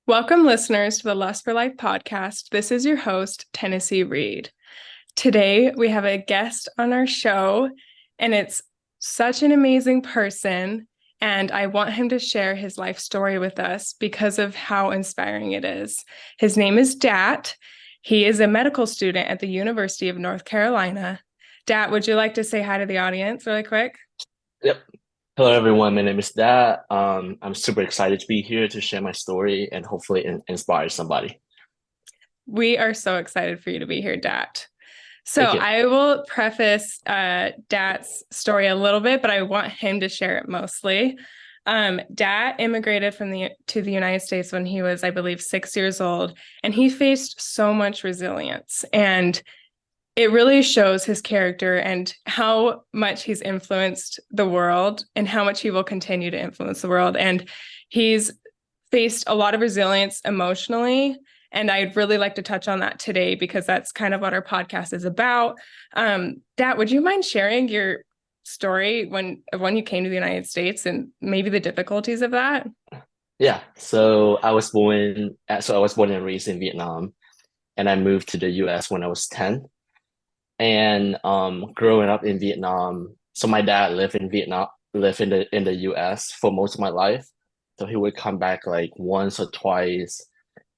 Welcome, listeners, to the Lust for Life podcast. This is your host, Tennessee Reed. Today, we have a guest on our show, and it's such an amazing person. And I want him to share his life story with us because of how inspiring it is. His name is Dat. He is a medical student at the University of North Carolina. Dat, would you like to say hi to the audience really quick? Yep. Hello, everyone. My name is Dat. I'm super excited to be here to share my story and hopefully inspire somebody. We are so excited for you to be here, Dat. So Thank you. I will preface Dat's story a little bit, but I want him to share it mostly. Dat immigrated to the United States when he was, I believe, 6 years old, and he faced so much resilience. And it really shows his character and how much he's influenced the world and how much he will continue to influence the world. And he's faced a lot of resilience emotionally. And I'd really like to touch on that today because that's kind of what our podcast is about. Dat, would you mind sharing your story when you came to the United States and maybe the difficulties of that? Yeah. I was born and raised in Vietnam, and I moved to the US when I was 10. And growing up in Vietnam, so my dad lived in the US for most of my life. So he would come back like once or twice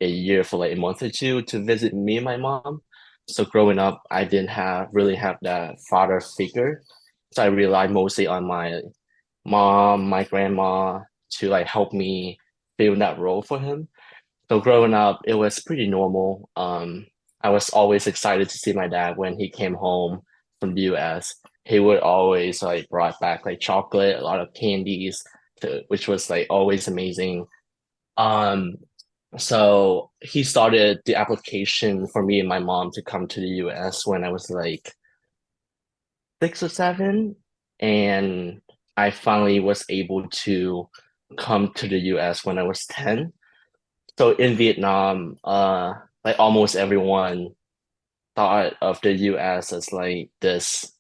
a year for like a month or two to visit me and my mom. So growing up, I didn't have really have that father figure. So I relied mostly on my mom, my grandma to like help me fill that role for him. So growing up, it was pretty normal. I was always excited to see my dad when he came home from the US. He would always like brought back like chocolate, a lot of candies, which was like always amazing. Um, so he started the application for me and my mom to come to the US when I was like 6 or 7, and I finally was able to come to the US when I was 10. So in Vietnam, like almost everyone thought of the US as like this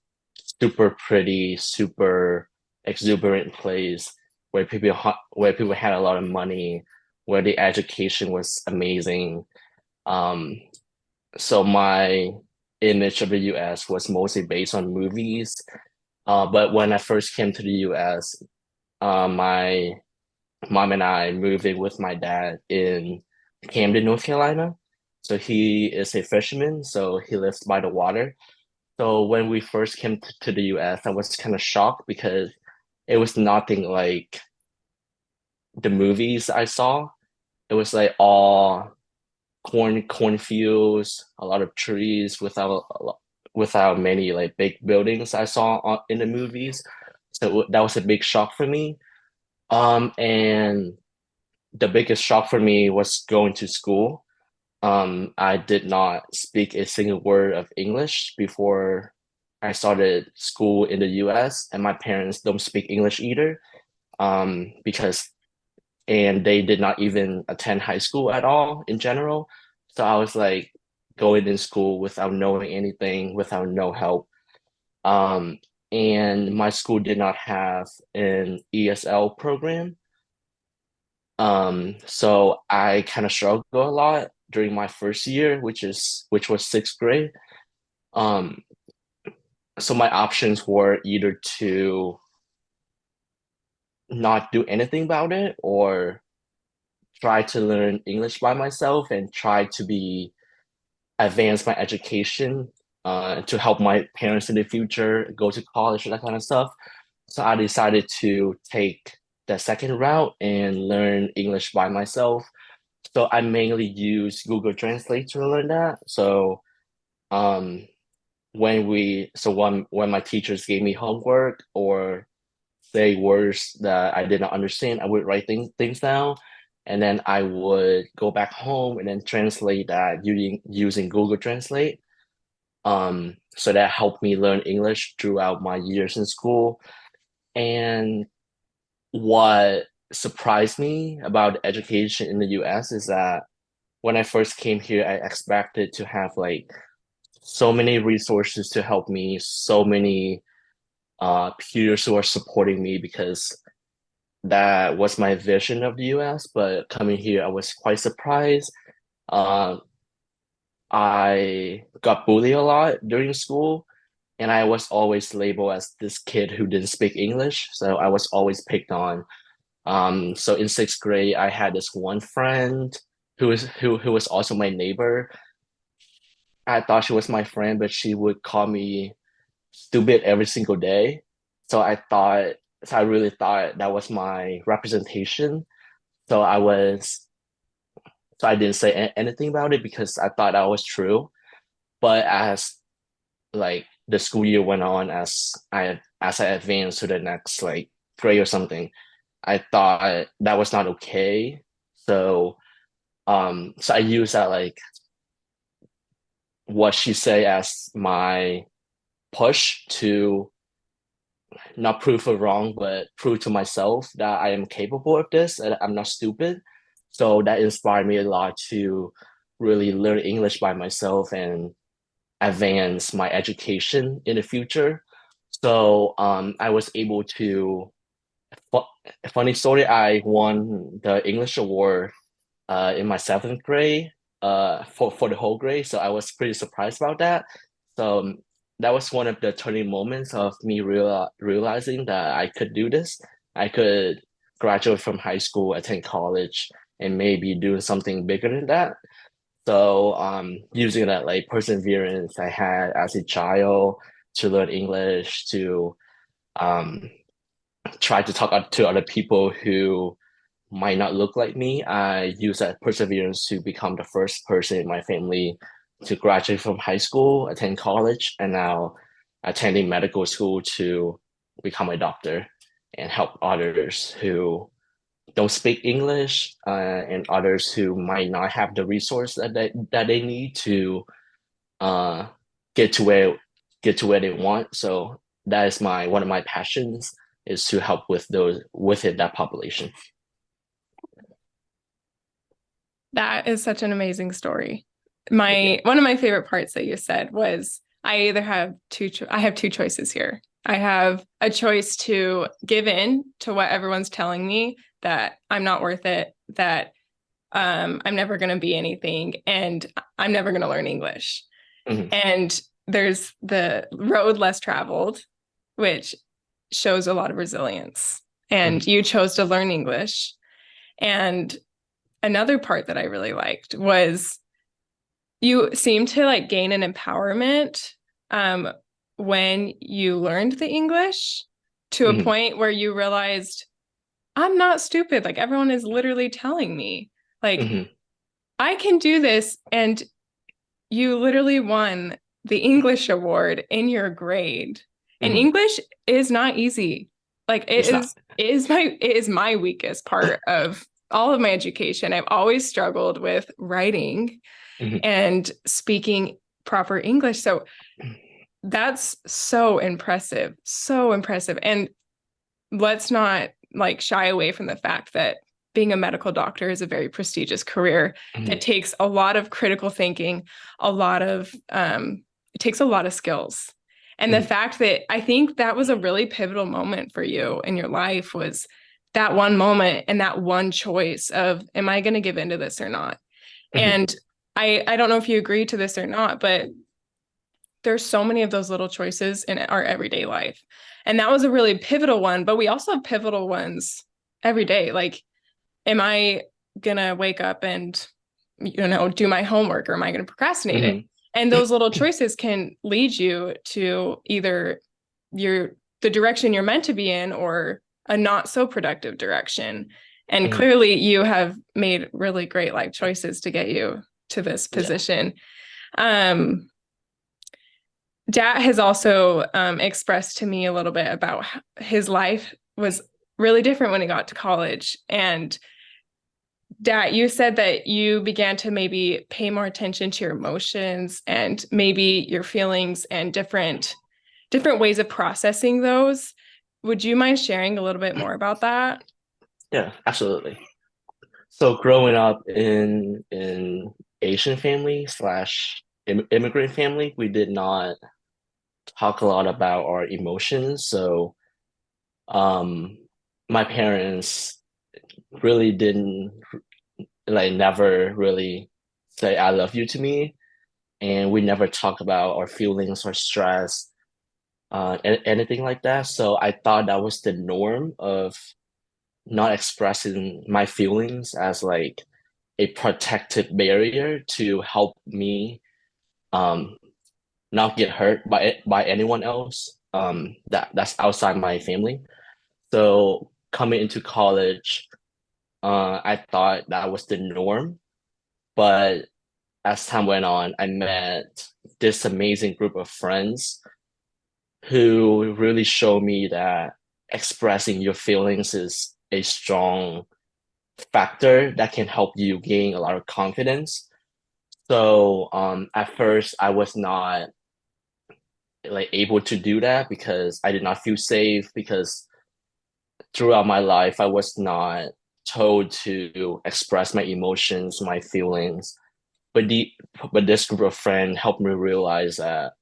super pretty, super exuberant place where people had a lot of money, where the education was amazing. Um, so my image of the US was mostly based on movies. But when I first came to the US, my mom and I moved in with my dad in Camden, North Carolina. So he is a fisherman, so he lives by the water. So when we first came to the US, I was kind of shocked because it was nothing like the movies I saw. It was like all cornfields, a lot of trees without many like big buildings I saw in the movies. So that was a big shock for me. And the biggest shock for me was going to school. I did not speak a single word of English before I started school in the US, and my parents don't speak English either. Because and they did not even attend high school at all in general. So I was like going in school without knowing anything, without no help. Um, and my school did not have an ESL program. So I kind of struggled a lot during my first year, which was sixth grade. Um, so my options were either to not do anything about it or try to learn English by myself and try to be advance my education to help my parents in the future, go to college, that kind of stuff. So I decided to take the second route and learn English by myself. So I mainly use Google Translate to learn that. So um, when my teachers gave me homework or say words that I did not understand, I would write things down, and then I would go back home and then translate that using Google Translate. So that helped me learn English throughout my years in school. And what surprised me about education in the US is that when I first came here, I expected to have like so many resources to help me, so many peers who are supporting me because that was my vision of the US, but coming here, I was quite surprised. Uh, I got bullied a lot during school, and I was always labeled as this kid who didn't speak English, so I was always picked on. So in sixth grade, I had this one friend who was also my neighbor. I thought she was my friend, but she would call me stupid every single day. So I really thought that was my representation. So I didn't say anything about it because I thought that was true. But as like the school year went on, as I advanced to the next like grade or something, I thought that was not okay. So so I used that like what she say as my push to not prove her wrong, but prove to myself that I am capable of this and I'm not stupid. So that inspired me a lot to really learn English by myself and advance my education in the future. So I was able to, fu- funny story, I won the English award in my seventh grade for the whole grade. So I was pretty surprised about that. So that was one of the turning moments of me realizing that I could do this. I could graduate from high school, attend college, and maybe do something bigger than that. So using that like perseverance I had as a child to learn English, to um, try to talk to other people who might not look like me. I use that perseverance to become the first person in my family to graduate from high school, attend college, and now attending medical school to become a doctor and help others who don't speak English and others who might not have the resource that they need to uh, get to where they want. So that is my one of my passions is to help with those within that population. That is such an amazing story. Thank you. My one of my favorite parts that you said was I have two choices here. I have a choice to give in to what everyone's telling me that I'm not worth it, that I'm never going to be anything, and I'm never going to learn English. Mhm, And there's the road less traveled, which shows a lot of resilience. And mhm, you chose to learn English. And another part that I really liked was you seem to like gain an empowerment um, when you learned the English to a mhm, point where you realized I'm not stupid. Like everyone is literally telling me, like, mhm, I can do this. And you literally won the English award in your grade. And mhm. English is not easy. Like It's not. it is my weakest part of all of my education. I've always struggled with writing Mhm, and speaking proper English. So that's so impressive. So impressive. And let's not like shy away from the fact that being a medical doctor is a very prestigious career that mhm, takes a lot of critical thinking, a lot of it takes a lot of skills. And the mhm, fact that I think that was a really pivotal moment for you in your life was that one moment and that one choice of am I going to give into this or not? mhm, And I don't know if you agree to this or not, but there's so many of those little choices in our everyday life. And that was a really pivotal one, but we also have pivotal ones every day. Like, am I gonna wake up and, do my homework or am I gonna procrastinate it? mhm, And those little choices can lead you to either your the direction you're meant to be in or a not so productive direction. And mhm. clearly you have made really great life choices to get you to this Yeah. position. Um, Dat has also expressed to me a little bit about his life was really different when he got to college. And Dat, you said that you began to maybe pay more attention to your emotions and maybe your feelings and different ways of processing those. Would you mind sharing a little bit more about that? Yeah, absolutely. So growing up in Asian family slash immigrant family, we did not talk a lot about our emotions. So um my parents really didn't like never really say I love you to me, and we never talk about our feelings or stress, anything like that. So I thought that was the norm of not expressing my feelings as like a protective barrier to help me um not get hurt by anyone else that's outside my family. So coming into college, I thought that was the norm, but as time went on, I met this amazing group of friends who really showed me that expressing your feelings is a strong factor that can help you gain a lot of confidence. So at first I was not like able to do that because I did not feel safe because throughout my life I was not told to express my emotions, my feelings. But the but this group of friends helped me realize that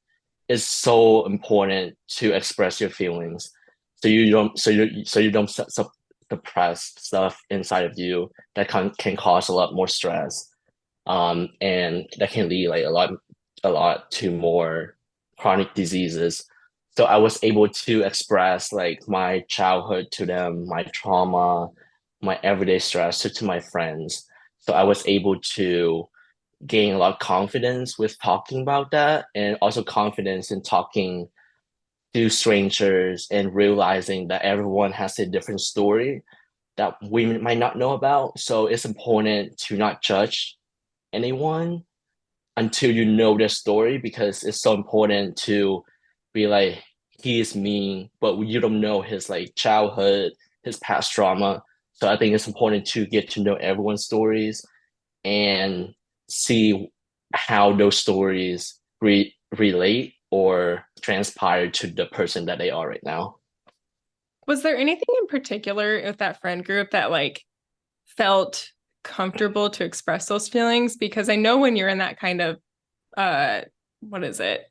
it's so important to express your feelings so you don't suppress stuff inside of you that can cause a lot more stress, and that can lead like a lot to more chronic diseases. So I was able to express like my childhood to them, my trauma, my everyday stress to my friends. So I was able to gain a lot of confidence with talking about that, and also confidence in talking to strangers and realizing that everyone has a different story that we might not know about. So it's important to not judge anyone until you know their story, because it's so important to be like, he is mean, but you don't know his like childhood, his past trauma. So I think it's important to get to know everyone's stories and see how those stories relate or transpire to the person that they are right now. Was there anything in particular with that friend group that like felt comfortable to express those feelings? Because I know when you're in that kind of uh what is it?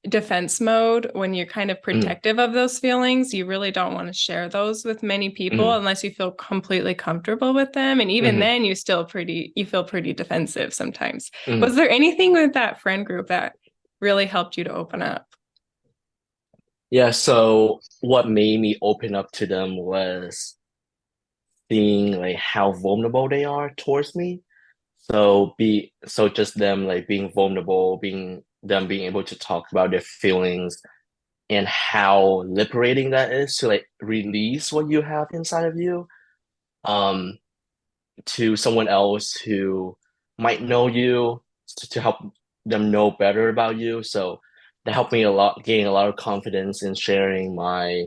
Defense mode, when you're kind of Mm, protective of those feelings, you really don't want to share those with many people mm, unless you feel completely comfortable with them. And even mm, then you feel pretty defensive sometimes. mm. Was there anything with that friend group that really helped you to open up? Yeah, so what made me open up to them was seeing like how vulnerable they are towards me. So just them like being vulnerable, being able to talk about their feelings and how liberating that is to like release what you have inside of you. Um, to someone else who might know you, to help them know better about you. So that helped me a lot, gain a lot of confidence in sharing my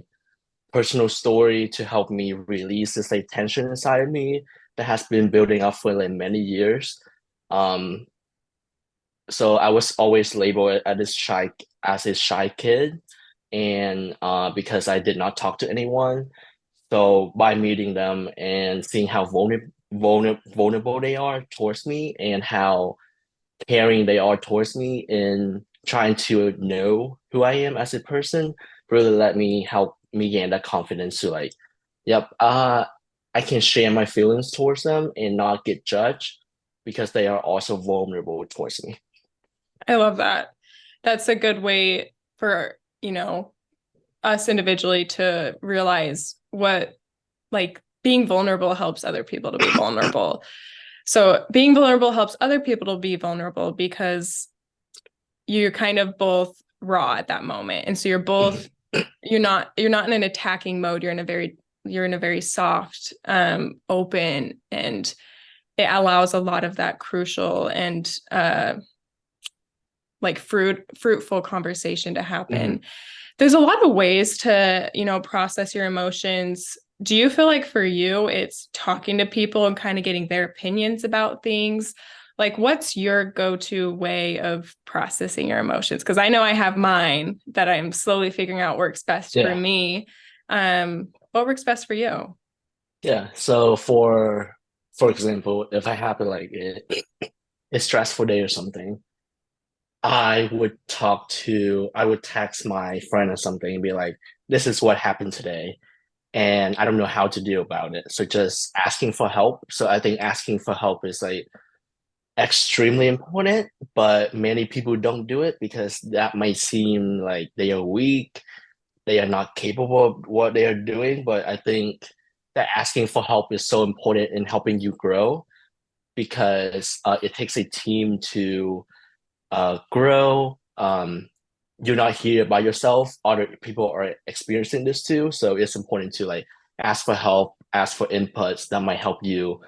personal story to help me release this like tension inside of me that has been building up for like many years. Um, so I was always labeled as a shy kid, and because I did not talk to anyone. So by meeting them and seeing how vulnerable they are towards me and how caring they are towards me in trying to know who I am as a person, really let me help me gain that confidence to like, yep, I can share my feelings towards them and not get judged because they are also vulnerable towards me. I love that. That's a good way for, us individually to realize what like being vulnerable helps other people to be vulnerable. So being vulnerable helps other people to be vulnerable because you're kind of both raw at that moment. And so you're not in an attacking mode. You're in a very soft, open, and it allows a lot of that crucial and like fruitful conversation to happen. Mhm. There's a lot of ways to, process your emotions. Do you feel like for you, it's talking to people and kind of getting their opinions about things? Like, what's your go-to way of processing your emotions? Because I know I have mine that I'm slowly figuring out works best for Yeah. me. What works best for you? Yeah. So for example, if I have like a stressful day or something, I would text my friend or something and be like, this is what happened today. and I don't know how to deal about it. So just asking for help. So I think asking for help is like extremely important, but many people don't do it because that might seem like they are weak, they are not capable of what they are doing. But I think that asking for help is so important in helping you grow because it takes a team to grow. You're not here by yourself. Other people are experiencing this too. So it's important to like ask for help, ask for inputs that might help you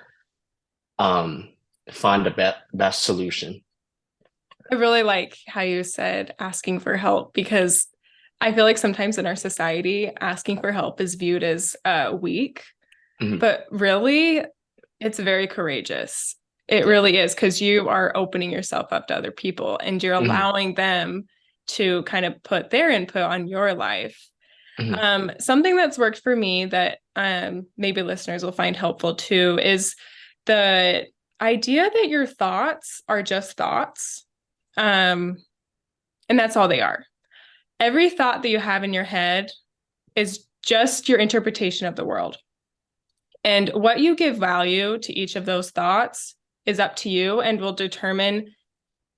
um, find the best solution. I really like how you said asking for help because I feel like sometimes in our society, asking for help is viewed as weak, Mhm, but really, it's very courageous. It yeah. really is because you are opening yourself up to other people and you're Mhm, allowing them to kind of put their input on your life. mhm, Something that's worked for me that maybe listeners will find helpful too is the idea that your thoughts are just thoughts. Um, and that's all they are. Every thought that you have in your head is just your interpretation of the world. And what you give value to each of those thoughts is up to you and will determine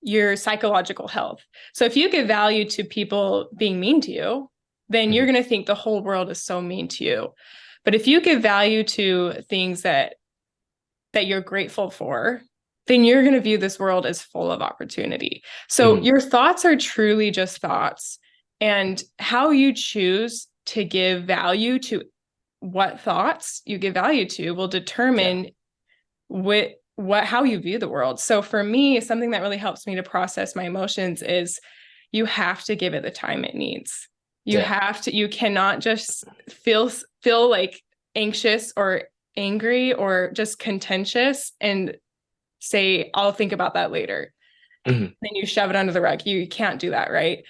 your psychological health. So if you give value to people being mean to you, then you're mhm, going to think the whole world is so mean to you. But if you give value to things that you're grateful for, then you're going to view this world as full of opportunity. So mhm, your thoughts are truly just thoughts. And how you choose to give value to what thoughts you give value to will yeah. determine what how you view the world. So for me, something that really helps me to process my emotions is you have to give it the time it needs. Yeah. You cannot just feel like anxious or angry or just contentious and say, I'll think about that later. Mhm, Then you shove it under the rug. You can't do that, right?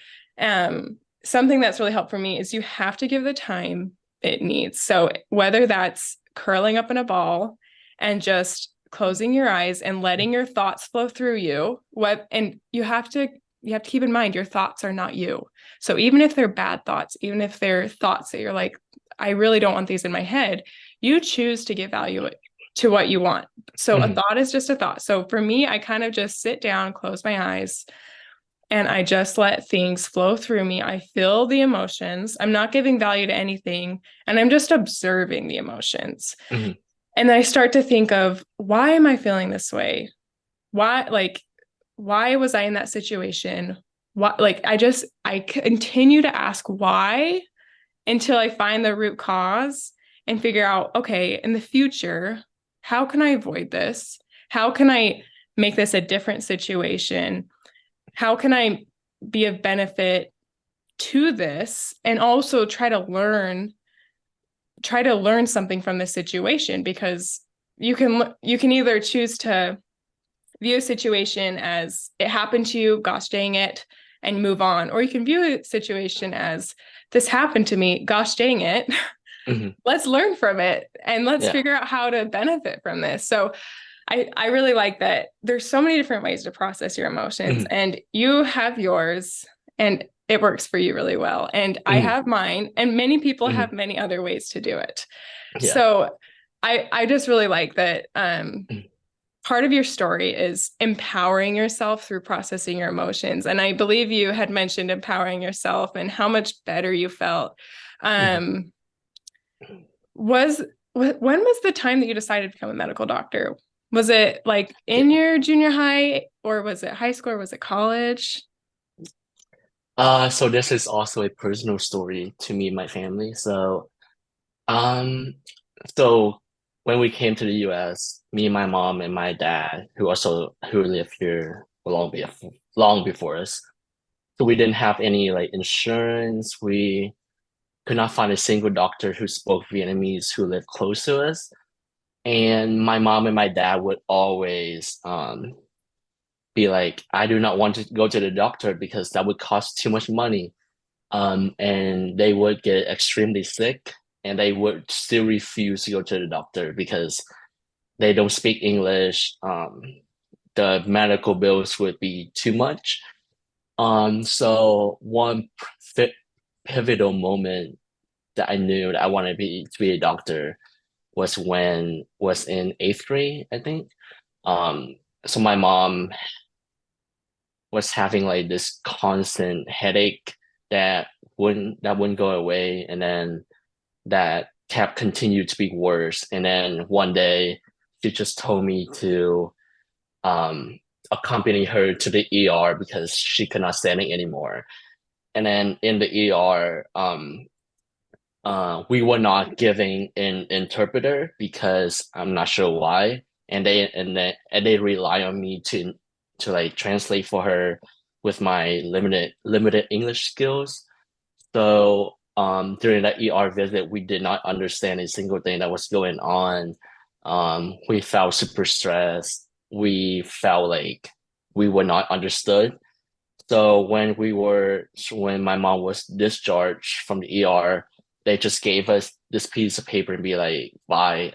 Something that's really helped for me is you have to give the time it needs. So whether that's curling up in a ball and just closing your eyes and letting your thoughts flow through you, and you have to keep in mind your thoughts are not you. So even if they're bad thoughts, even if they're thoughts that you're like, I really don't want these in my head, you choose to give value to what you want. So a mhm, thought is just a thought. So for me, I kind of just sit down, close my eyes, and I just let things flow through me. I feel the emotions. I'm not giving value to anything, and I'm just observing the emotions. mhm, And then I start to think of why am I feeling this way? Why was I in that situation? What like I continue to ask why until I find the root cause and figure out, okay, in the future, how can I avoid this? How can I make this a different situation? How can I be of benefit to this and also try to learn something from this situation because you can either choose to view a situation as it happened to you, gosh dang it, and move on, or you can view a situation as this happened to me, gosh dang it, mhm, let's learn from it and let's yeah. figure out how to benefit from this. So I really like that there's so many different ways to process your emotions, Mhm, and you have yours, and it works for you really well. And I mhm, have mine, and many people have mhm, many other ways to do it. yeah. So I just really like that Mhm, part of your story is empowering yourself through processing your emotions. And I believe you had mentioned empowering yourself and how much better you felt. mhm, Um, was when was the time that you decided to become a medical doctor? Was it like yeah. in your junior high, or was it high school, or was it college? So this is also a personal story to me and my family. Um, so when we came to the US, me and my mom and my dad, who lived here long before us, so we didn't have any like insurance. We could not find a single doctor who spoke Vietnamese who lived close to us. And my mom and my dad would always be like, I do not want to go to the doctor because that would cost too much money. And they would get extremely sick and they would still refuse to go to the doctor because they don't speak English. The medical bills would be too much. So one pivotal moment that I knew that I wanted to be a doctor was in eighth grade, I think. Um, so my mom was having like this constant headache that wouldn't go away, and then that kept continued to be worse. And then one day she just told me to accompany her to the ER because she could not stand it anymore. And then in the ER, we were not giving an interpreter because I'm not sure why, and they rely on me to like translate for her with my limited English skills. So during that ER visit, we did not understand a single thing that was going on. We felt super stressed. We felt like we were not understood. So when my mom was discharged from the ER, they just gave us this piece of paper and be like, bye.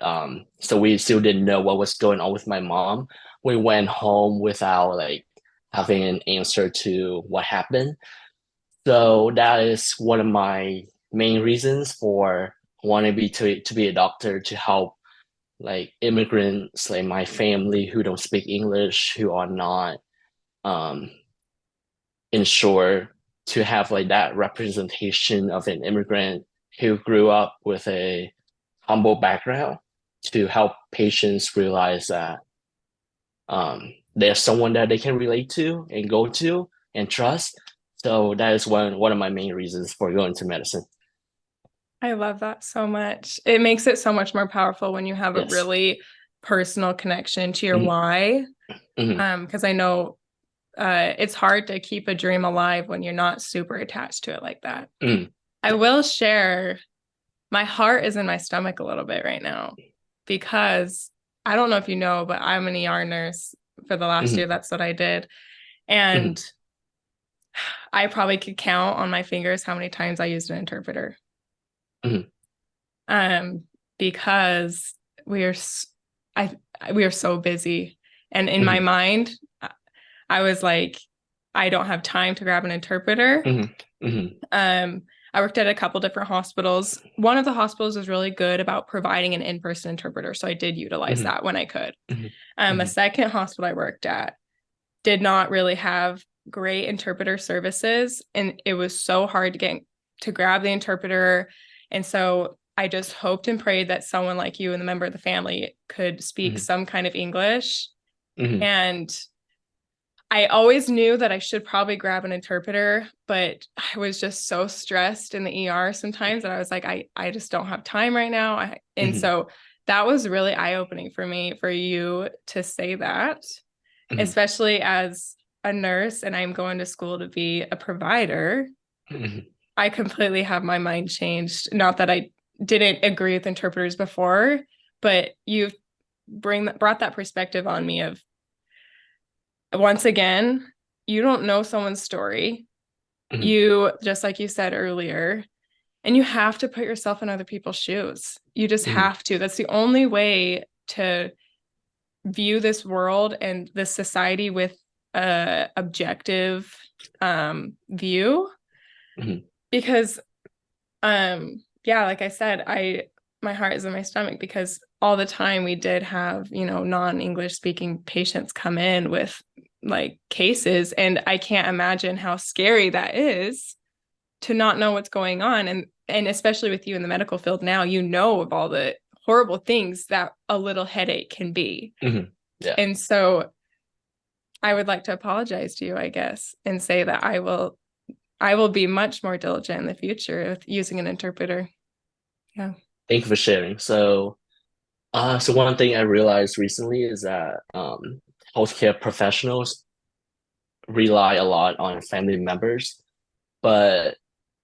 So we still didn't know what was going on with my mom. We went home without like having an answer to what happened. So that is one of my main reasons for wanting to be a doctor to help like immigrants like my family who don't speak English, who are not um ensure to have like that representation of an immigrant who grew up with a humble background to help patients realize that there's someone that they can relate to and go to and trust. So that is one of my main reasons for going to medicine. I love that so much. It makes it so much more powerful when you have a Yes. really personal connection to your Hmm. why. Hmm. Because I know it's hard to keep a dream alive when you're not super attached to it like that. Hmm. I will share my heart is in my stomach a little bit right now because I don't know if you know, but I'm an ER nurse for the last Hmm. year. That's what I did. Hmm. And I probably could count on my fingers how many times I used an interpreter. Hmm. Um, because we are, I, we are so busy. And in my Hmm. mind, I was like, I don't have time to grab an interpreter. Hmm. Hmm. Um, I worked at a couple different hospitals. One of the hospitals was really good about providing an in-person interpreter, so I did utilize Hmm. that when I could. A Hmm. second hospital I worked at did not really have great interpreter services, and it was so hard to get to grab the interpreter. And so I just hoped and prayed that someone like you and the member of the family could speak Hmm. some kind of English. Hmm. And I always knew that I should probably grab an interpreter, but I was just so stressed in the ER sometimes that I was like, I just don't have time right now. And Hmm. so that was really eye-opening for me for you to say that, Hmm. especially as a nurse and I'm going to school to be a provider. Hmm. I completely have my mind changed. Not that I didn't agree with interpreters before, but you've brought that perspective on me of once again, you don't know someone's story. Hmm. You, just like you said earlier, and you have to put yourself in other people's shoes. You just Hmm. have to. That's the only way to view this world and this society with a objective view. Hmm. Because yeah, like I said, my heart is in my stomach because all the time we did have, non-English speaking patients come in with like cases, and I can't imagine how scary that is to not know what's going on. And especially with you in the medical field now, you know of all the horrible things that a little headache can be. Hmm. Yeah. And so I would like to apologize to you, I guess, and say that I will be much more diligent in the future with using an interpreter. Yeah. Thank you for sharing. So one thing I realized recently is that healthcare professionals rely a lot on family members, but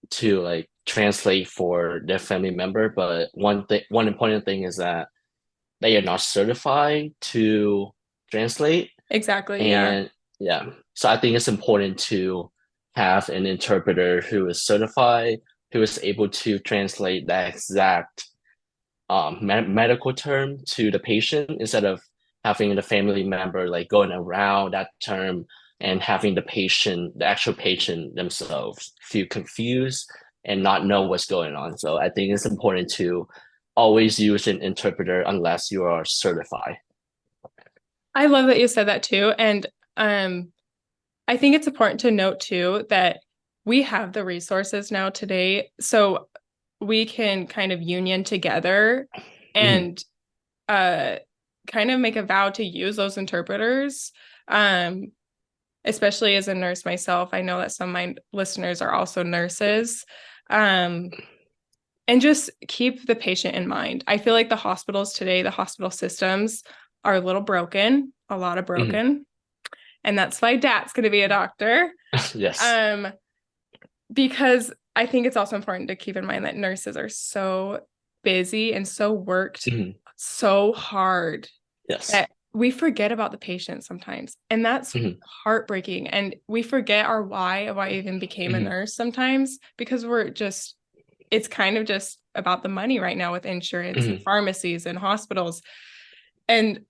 to like translate for their family member. But one important thing is that they are not certified to translate. Exactly. Yeah. And yeah, so I think it's important to have an interpreter who is certified, who is able to translate that exact medical term to the patient instead of having the family member like going around that term and having the actual patient themselves feel confused and not know what's going on. So I think it's important to always use an interpreter unless you are certified. I love that you said that too. And I think it's important to note too that we have the resources now today. So we can kind of union together Mhm, and uh kind of make a vow to use those interpreters. Um, Especially as a nurse myself, I know that some of my listeners are also nurses. Um, and just keep the patient in mind. I feel like the hospitals today, the hospital systems are a little broken, a lot of mhm. broken. And that's why Dad's going to be a doctor. Yes. Um, because I think it's also important to keep in mind that nurses are so busy and so worked Mhm. so hard Yes. that we forget about the patient sometimes. And that's Mhm. heartbreaking. And we forget our why of why I even became a Mhm. nurse sometimes because it's kind of just about the money right now with insurance and Mhm. pharmacies and hospitals. And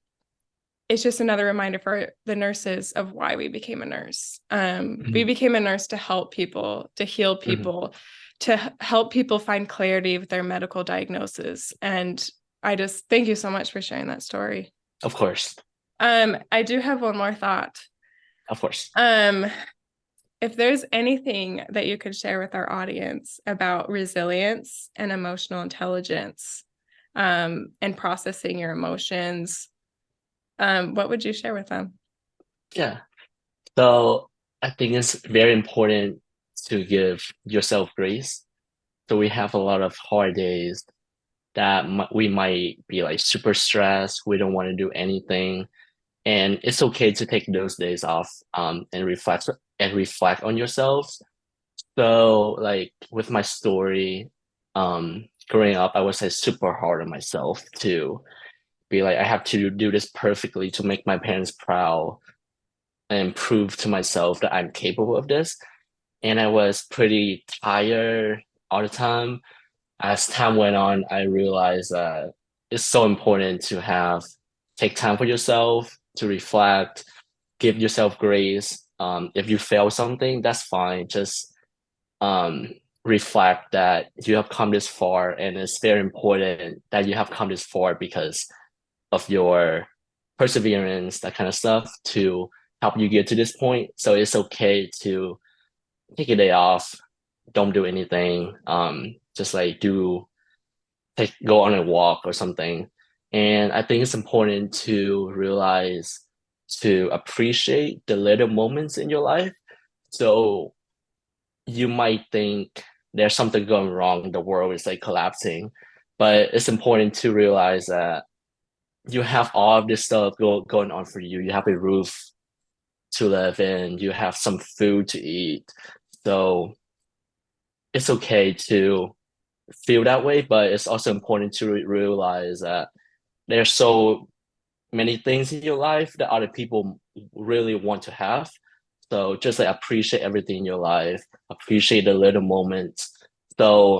it's just another reminder for the nurses of why we became a nurse. We Mhm. became a nurse to help people, to heal Mhm. people, to help people find clarity with their medical diagnosis. And I just thank you so much for sharing that story. Of course. I do have one more thought. Of course. Um, if there's anything that you could share with our audience about resilience and emotional intelligence, and processing your emotions, what would you share with them? Yeah. So I think it's very important to give yourself grace. So we have a lot of hard days that we might be like super stressed. We don't want to do anything, and it's okay to take those days off and reflect on yourselves. So like with my story, growing up, I was like super hard on myself to be like I have to do this perfectly to make my parents proud and prove to myself that I'm capable of this. And I was pretty tired all the time. As time went on, I realized that it's so important to have take time for yourself to reflect, give yourself grace. If you fail something, that's fine. Just um, reflect that you have come this far, and it's very important that you have come this far because of your perseverance, that kind of stuff, to help you get to this point. So it's okay to take a day off, don't do anything, just like go on a walk or something. And I think it's important to realize to appreciate the little moments in your life. So you might think there's something going wrong, the world is like collapsing, but it's important to realize that you have all of this stuff going on for you. You have a roof to live in, you have some food to eat. So it's okay to feel that way, but it's also important to realize that there's so many things in your life that other people really want to have. So just like appreciate everything in your life, appreciate the little moments. So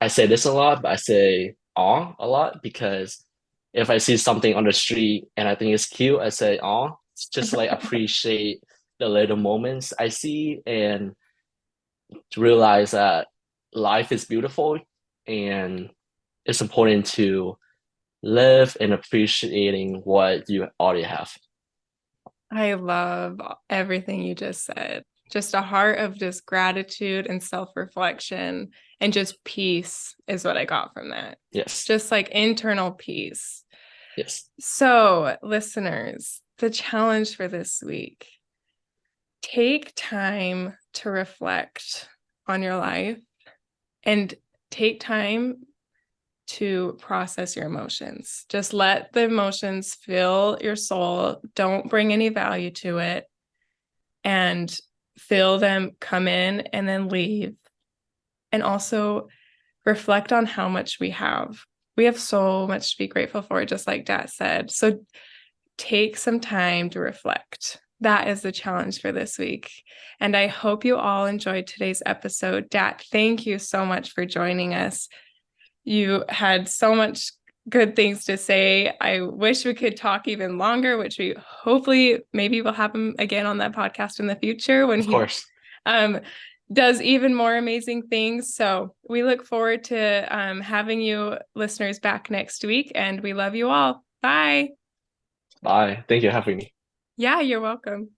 I say this a lot, but I say aw a lot because if I see something on the street and I think it's cute, I say aw. It's just like appreciate the little moments I see and realize that life is beautiful and it's important to live and appreciating what you already have. I love everything you just said. Just a heart of just gratitude and self-reflection and just peace is what I got from that. Yes. Just like internal peace. Yes. So, listeners, the challenge for this week, take time to reflect on your life and take time to process your emotions. Just let the emotions fill your soul. Don't bring any value to it and feel them come in and then leave. And also reflect on how much we have. We have so much to be grateful for, just like Dad said. So take some time to reflect. That is the challenge for this week. And I hope you all enjoyed today's episode. Dad, thank you so much for joining us. You had so much good things to say. I wish we could talk even longer, which we hopefully maybe will happen again on that podcast in the future when Of he course. um does even more amazing things. So we look forward to having you listeners back next week, and we love you all. Bye. Bye. Thank you for having me. Yeah, you're welcome.